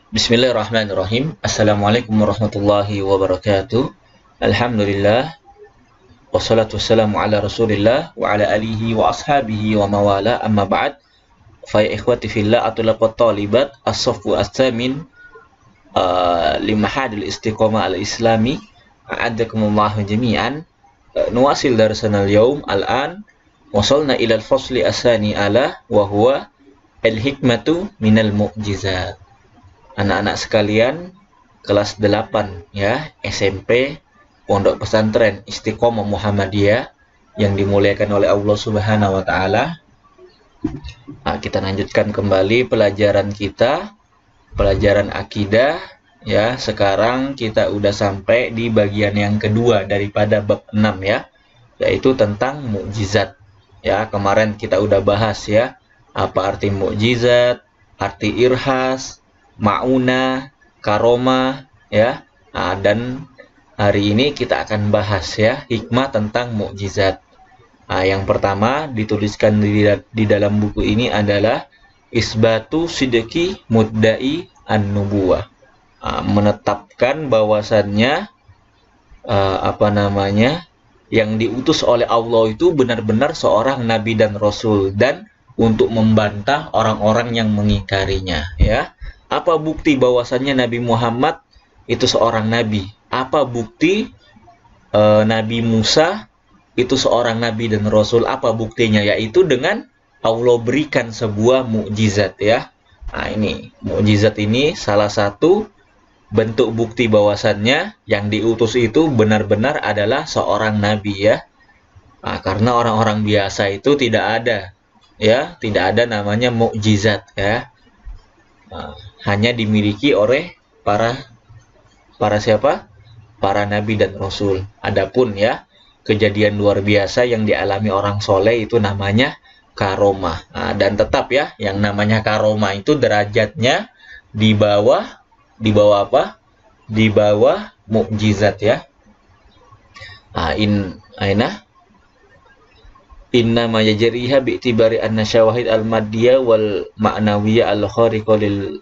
Bismillahirrahmanirrahim. Assalamualaikum warahmatullahi wabarakatuh. Alhamdulillah. Wassalatu wassalamu ala rasulillah wa ala alihi wa ashabihi wa mawala amma ba'd. Fa ya ikhwati fillah atulaqat talibat as-saffu as-samin limahadil istiqamah al-islami a'adakumullahu jami'an. Nuwasil darsana al-yawm al-an wasalna ila al-fasli as-sani ala wa huwa al-hikmatu minal mu'jizat. Anak-anak sekalian, kelas 8 ya, SMP, Pondok Pesantren Istiqomah Muhammadiyah yang dimuliakan oleh Allah Subhanahu wa taala. Kita lanjutkan kembali pelajaran kita, pelajaran akidah ya. Sekarang kita udah sampai di bagian yang kedua daripada bab 6 ya, yaitu tentang mukjizat. Ya, kemarin kita udah bahas ya, apa arti mukjizat, arti irhas, mauna, karomah ya. Dan hari ini kita akan bahas ya hikmah tentang mukjizat. Yang pertama dituliskan di dalam buku ini adalah isbatu sidqi mudda'i an-nubuwah. Menetapkan bahwasannya yang diutus oleh Allah itu benar-benar seorang nabi dan rasul, dan untuk membantah orang-orang yang mengingkarinya ya. Apa bukti bahwasannya Nabi Muhammad itu seorang nabi? Apa bukti Nabi Musa itu seorang nabi dan rasul? Apa buktinya? Yaitu dengan Allah berikan sebuah mukjizat ya. Ini mukjizat ini salah satu bentuk bukti bahwasannya yang diutus itu benar-benar adalah seorang nabi ya. Karena orang-orang biasa itu tidak ada ya, tidak ada namanya mukjizat ya. Hanya dimiliki oleh para siapa? Para nabi dan rasul. Adapun ya kejadian luar biasa yang dialami orang soleh itu namanya karomah. Dan tetap ya, yang namanya karomah itu derajatnya di bawah apa? Di bawah mukjizat ya. Inna ma yajriha bi'tibari anna syawahid al-maddiyah wal ma'nawiyah al-khariqa lil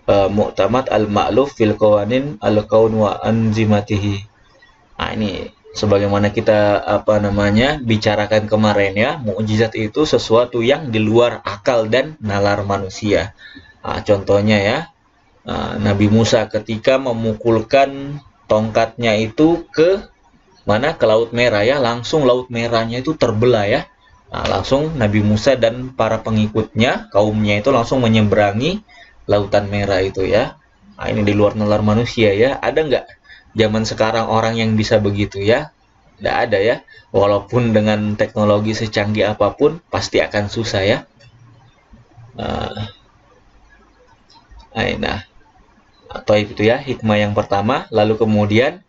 mu'tamad al-ma'luf fil qawanin al-kaun wa anzimatihi. Ini sebagaimana kita bicarakan kemarin ya, mukjizat itu sesuatu yang di luar akal dan nalar manusia. Contohnya ya, Nabi Musa ketika memukulkan tongkatnya itu ke mana? Ke Laut Merah ya, langsung Laut Merahnya itu terbelah ya. Langsung Nabi Musa dan para pengikutnya, kaumnya itu langsung menyeberangi Lautan Merah itu ya. Ini di luar nalar manusia ya. Ada nggak zaman sekarang orang yang bisa begitu ya? Nggak ada ya. Walaupun dengan teknologi secanggih apapun, pasti akan susah ya. Atau itu ya hikmah yang pertama. Lalu kemudian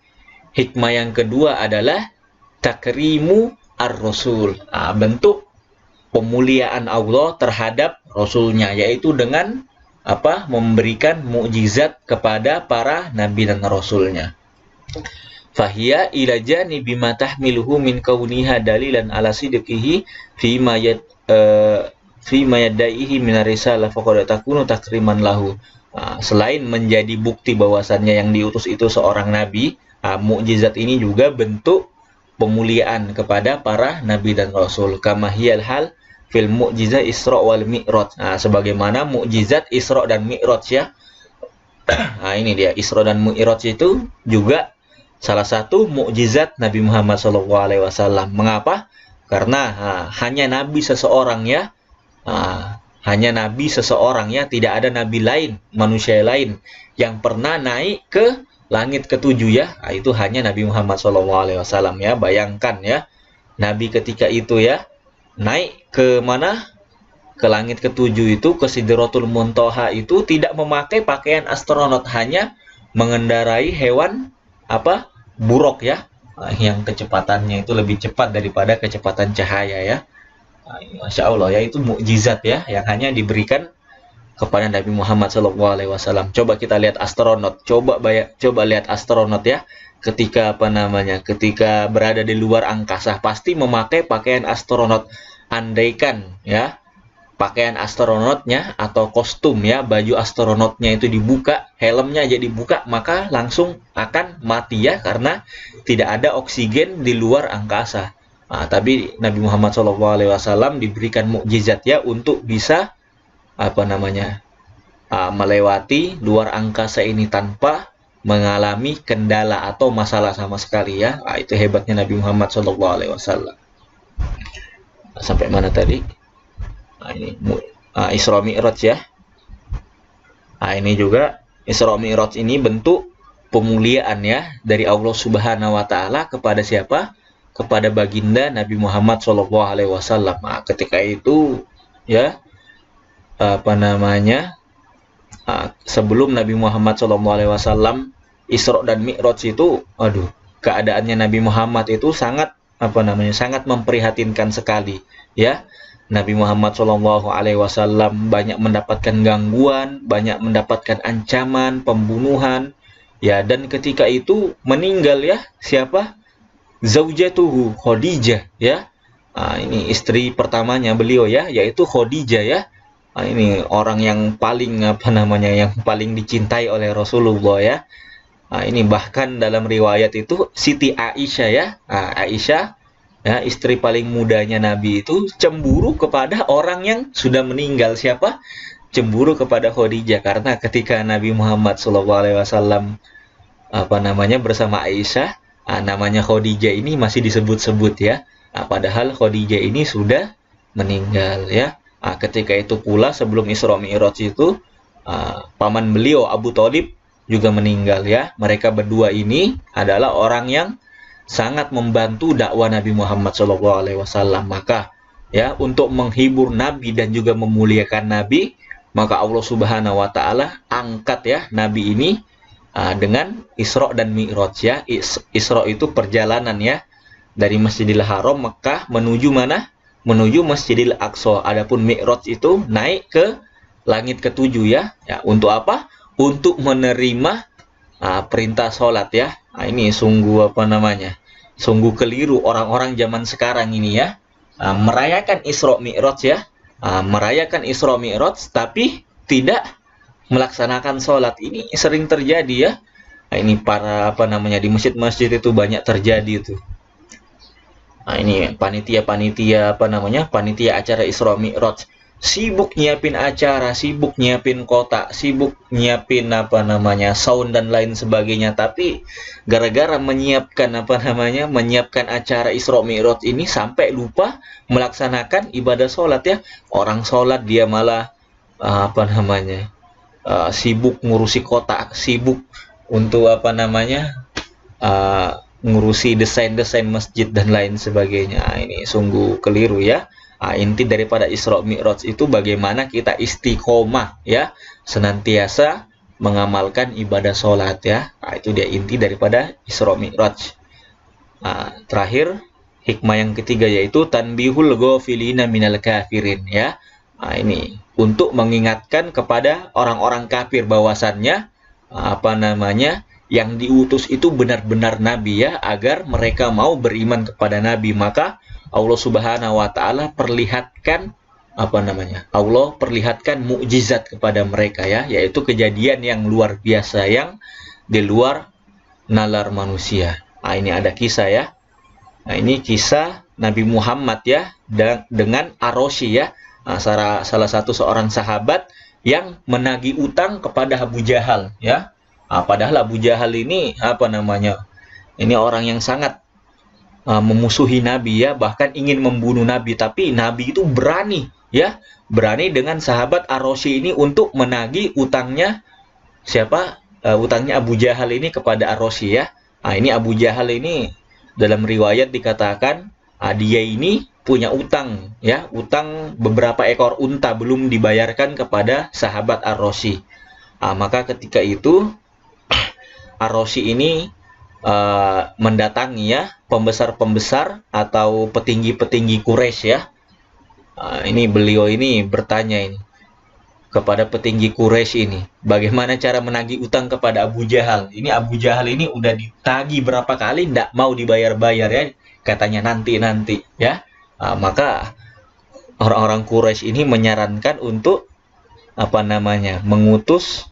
hikmah yang kedua adalah takrimu ar-rasul. Bentuk pemuliaan Allah terhadap rasulnya, yaitu dengan memberikan mukjizat kepada para nabi dan rasulnya. Fahiya ila janibi ma tahmiluhu min kauniha dalilan ala sidqihi fi ma yaddaihi min risalah faqad takunu takriman lahu. Selain menjadi bukti bahwasannya yang diutus itu seorang nabi, mukjizat ini juga bentuk pemuliaan kepada para nabi dan rasul. Kama hiyal hal fil mu'jizah Isra wal Mi'raj. Sebagaimana mukjizat Isra dan Mi'raj ya. Ini dia, Isra dan Mi'raj itu juga salah satu mukjizat Nabi Muhammad SAW. Mengapa? Karena hanya nabi seseorang ya. Hanya nabi seseorang ya, tidak ada nabi lain, manusia lain yang pernah naik ke langit ketujuh ya. Itu hanya Nabi Muhammad SAW ya. Bayangkan ya, nabi ketika itu ya naik ke mana? Ke langit ketujuh itu, ke Sidratul Muntaha itu tidak memakai pakaian astronot, hanya mengendarai hewan buruk ya, yang kecepatannya itu lebih cepat daripada kecepatan cahaya ya. Masya Allah ya, itu mukjizat ya yang hanya diberikan kepada Nabi Muhammad SAW. Coba kita lihat astronot, coba lihat astronot ya, ketika ketika berada di luar angkasa pasti memakai pakaian astronot. Andaikan ya pakaian astronotnya atau kostum ya, baju astronotnya itu dibuka, helmnya aja dibuka, maka langsung akan mati ya, karena tidak ada oksigen di luar angkasa. Nah, tapi Nabi Muhammad SAW diberikan mukjizat ya untuk bisa melewati luar angkasa ini tanpa mengalami kendala atau masalah sama sekali ya. Nah, itu hebatnya Nabi Muhammad SAW. Sampai mana tadi? Nah, ini Isra Mi'raj ya. Nah, ini juga Isra Mi'raj ini bentuk pemuliaan ya dari Allah Subhanahu wa taala kepada siapa? Kepada baginda Nabi Muhammad SAW. Nah, ketika itu ya sebelum Nabi Muhammad SAW Isra dan Mi'raj itu, keadaannya Nabi Muhammad itu sangat sangat memprihatinkan sekali ya. Nabi Muhammad SAW banyak mendapatkan gangguan, banyak mendapatkan ancaman, pembunuhan, ya, dan ketika itu meninggal ya siapa? Zaujatuhu Khadijah ya. Ini istri pertamanya beliau ya, yaitu Khadijah ya. Ini orang yang paling yang paling dicintai oleh Rasulullah ya. Ini bahkan dalam riwayat itu Siti Aisyah ya. Aisyah ya, istri paling mudanya Nabi itu cemburu kepada orang yang sudah meninggal. Siapa? Cemburu kepada Khadijah, karena ketika Nabi Muhammad SAW bersama Aisyah, namanya Khadijah ini masih disebut-sebut ya. Padahal Khadijah ini sudah meninggal ya. Ketika itu pula sebelum Isra Mi'raj itu paman beliau Abu Thalib juga meninggal ya. Mereka berdua ini adalah orang yang sangat membantu dakwah Nabi Muhammad SAW. Maka ya, untuk menghibur Nabi dan juga memuliakan Nabi, maka Allah Subhanahu wa taala angkat ya Nabi ini dengan Isra dan Mi'raj ya. Isra itu perjalanan ya dari Masjidil Haram Mekah menuju mana? Menuju Masjidil Aqsa. Adapun Mi'raj itu naik ke langit ketujuh ya. Untuk apa? Untuk menerima perintah sholat ya. Ini sungguh sungguh keliru orang-orang zaman sekarang ini ya, merayakan Isra Mi'raj ya, merayakan Isra Mi'raj tapi tidak melaksanakan sholat. Ini sering terjadi ya. Ini para di masjid-masjid itu banyak terjadi itu. Ini panitia acara Isra Mi'raj sibuk nyiapin acara, sibuk nyiapin kotak, sibuk nyiapin sound dan lain sebagainya. Tapi gara-gara menyiapkan acara Isra Mi'raj ini sampai lupa melaksanakan ibadah sholat ya. Orang sholat dia malah sibuk ngurusi kotak, sibuk untuk ngurusi desain-desain masjid dan lain sebagainya. Ini sungguh keliru ya. Inti daripada Isra Mi'raj itu bagaimana kita istiqomah ya, senantiasa mengamalkan ibadah sholat ya. Itu dia inti daripada Isra Mi'raj. Terakhir, hikmah yang ketiga yaitu tanbihul ghafilina minal kafirin ya. Ini untuk mengingatkan kepada orang-orang kafir bahwasannya yang diutus itu benar-benar nabi ya, agar mereka mau beriman kepada nabi. Maka Allah Subhanahu wa taala perlihatkan Allah perlihatkan mukjizat kepada mereka ya, yaitu kejadian yang luar biasa yang di luar nalar manusia. Ini ada kisah ya. Ini kisah Nabi Muhammad ya dengan Ar-Rasy ya. Salah satu seorang sahabat yang menagih utang kepada Abu Jahal ya. Padahal Abu Jahal ini ini orang yang sangat memusuhi Nabi ya, bahkan ingin membunuh Nabi, tapi Nabi itu berani dengan sahabat Ar-Rasy ini untuk menagih utangnya siapa? Utangnya Abu Jahal ini kepada Ar-Rasy ya. Ini Abu Jahal ini dalam riwayat dikatakan dia ini punya utang ya, utang beberapa ekor unta belum dibayarkan kepada sahabat Ar-Rasy. Maka ketika itu Ar-Rasy ini mendatangi ya pembesar-pembesar atau petinggi-petinggi Quraisy ya. Ini beliau ini bertanya ini kepada petinggi Quraisy ini, bagaimana cara menagih utang kepada Abu Jahal. Ini Abu Jahal ini udah ditagih berapa kali tidak mau dibayar-bayar ya, katanya nanti ya. Maka orang-orang Quraisy ini menyarankan untuk mengutus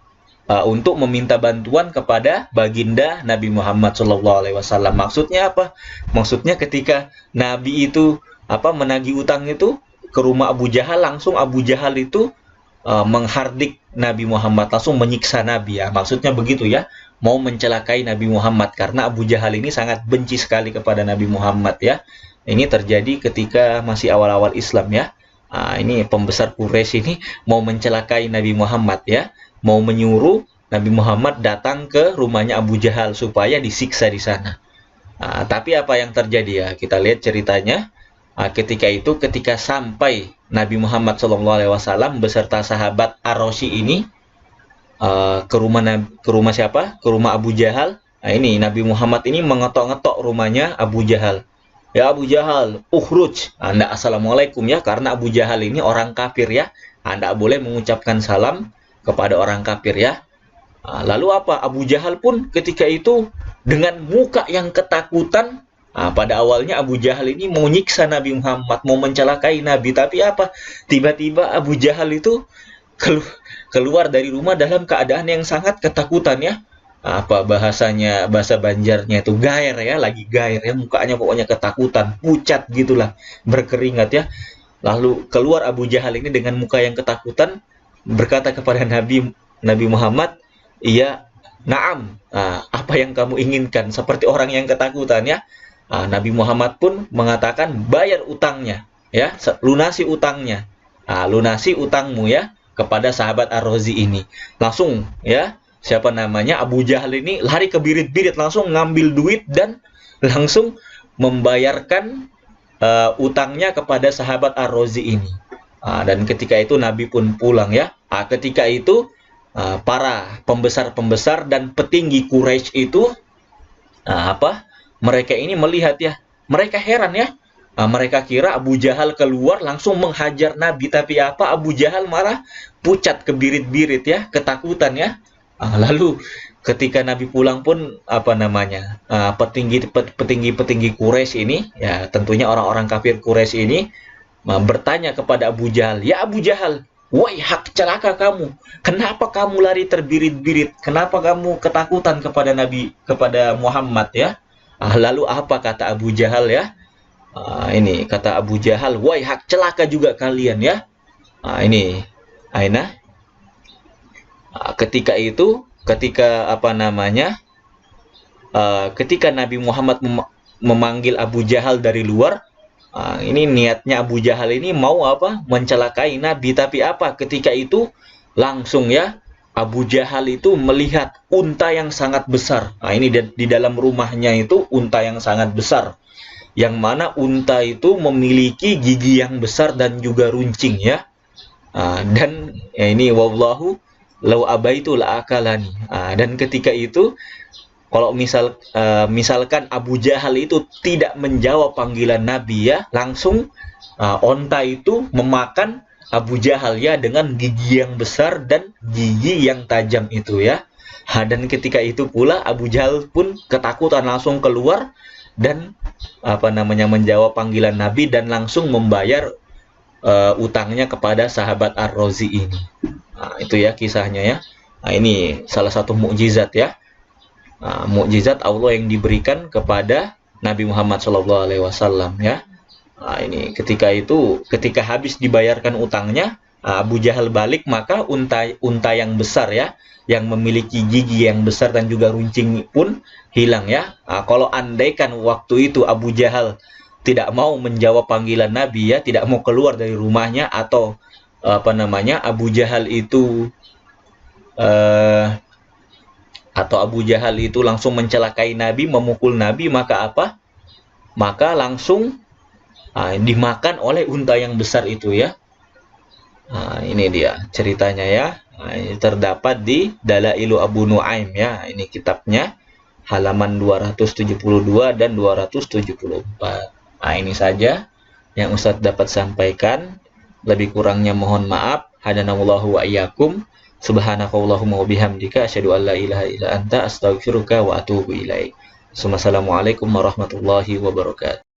untuk meminta bantuan kepada baginda Nabi Muhammad SAW. Maksudnya apa? Maksudnya ketika Nabi itu menagih utang itu ke rumah Abu Jahal, langsung Abu Jahal itu menghardik Nabi Muhammad, langsung menyiksa Nabi ya. Maksudnya begitu ya, mau mencelakai Nabi Muhammad karena Abu Jahal ini sangat benci sekali kepada Nabi Muhammad ya. Ini terjadi ketika masih awal-awal Islam ya. Ini pembesar Quraisy ini mau mencelakai Nabi Muhammad ya, mau menyuruh Nabi Muhammad datang ke rumahnya Abu Jahal supaya disiksa di sana. Tapi apa yang terjadi ya? Kita lihat ceritanya. Ketika sampai Nabi Muhammad SAW beserta sahabat Ar-Rashi ini ke rumah siapa? Ke rumah Abu Jahal. Ini Nabi Muhammad ini mengetok-ngetok rumahnya Abu Jahal. Ya Abu Jahal, ukhruj. Anda assalamualaikum ya, karena Abu Jahal ini orang kafir ya. Anda boleh mengucapkan salam kepada orang kafir ya. Lalu apa? Abu Jahal pun ketika itu dengan muka yang ketakutan. Pada awalnya Abu Jahal ini mau nyiksa Nabi Muhammad, mau mencelakai Nabi. Tapi apa? Tiba-tiba Abu Jahal itu keluar dari rumah dalam keadaan yang sangat ketakutan ya. Bahasa Banjarnya itu gair ya, lagi gair ya, mukanya pokoknya ketakutan, pucat gitulah, berkeringat ya. Lalu keluar Abu Jahal ini dengan muka yang ketakutan, berkata kepada Nabi Muhammad, iya, na'am, apa yang kamu inginkan, seperti orang yang ketakutan ya. Nabi Muhammad pun mengatakan, bayar utangnya ya, lunasi utangnya, lunasi utangmu ya kepada sahabat Ar-Razi ini. Langsung ya, Abu Jahal ini lari ke birit-birit, langsung ngambil duit dan langsung membayarkan utangnya kepada sahabat Ar-Razi ini. Dan ketika itu Nabi pun pulang ya. Ketika itu para pembesar-pembesar dan petinggi Quraisy itu mereka ini melihat ya, mereka heran ya. Mereka kira Abu Jahal keluar langsung menghajar Nabi, tapi Abu Jahal marah, pucat ke birit-birit ya, ketakutan ya. Lalu ketika Nabi pulang pun petinggi Quraisy ini ya, tentunya orang-orang kafir Quraisy ini bertanya kepada Abu Jahal, ya Abu Jahal, waihak, celaka kamu, kenapa kamu lari terbirit-birit, kenapa kamu ketakutan kepada Muhammad ya. Lalu apa kata Abu Jahal ya? Ini kata Abu Jahal, waihak, celaka juga kalian ya. Ini Aina. Ketika Nabi Muhammad memanggil Abu Jahal dari luar, ini niatnya Abu Jahal ini mau mencelakai Nabi, tapi ketika itu langsung ya Abu Jahal itu melihat unta yang sangat besar. Ini di dalam rumahnya itu unta yang sangat besar, yang mana unta itu memiliki gigi yang besar dan juga runcing ya. Dan ya ini wallahu lau abaitu la akalani. Dan ketika itu kalau misalkan Abu Jahal itu tidak menjawab panggilan Nabi ya, langsung onta itu memakan Abu Jahal ya, dengan gigi yang besar dan gigi yang tajam itu ya. Dan ketika itu pula Abu Jahal pun ketakutan, langsung keluar dan menjawab panggilan Nabi dan langsung membayar utangnya kepada sahabat Ar-Razi ini. Itu ya kisahnya ya. Ini salah satu mukjizat ya. Mukjizat Allah yang diberikan kepada Nabi Muhammad SAW ya. Ini ketika habis dibayarkan utangnya, Abu Jahal balik, maka unta yang besar ya, yang memiliki gigi yang besar dan juga runcing pun hilang ya. Kalau andaikan waktu itu Abu Jahal tidak mau menjawab panggilan Nabi ya, tidak mau keluar dari rumahnya, atau Abu Jahal itu langsung mencelakai Nabi, memukul Nabi, maka langsung dimakan oleh unta yang besar itu ya. Ini dia ceritanya ya. Ini terdapat di Dalailu Abu Nuaim ya. Ini kitabnya halaman 272 dan 274. Ini saja yang Ustadz dapat sampaikan. Lebih kurangnya mohon maaf. Hadanallahu wa iyyakum. Subhanakallahumma wa bihamdika asyhadu an la ilaha illa anta astaghfiruka wa atubu ilaik. Assalamualaikum warahmatullahi wabarakatuh.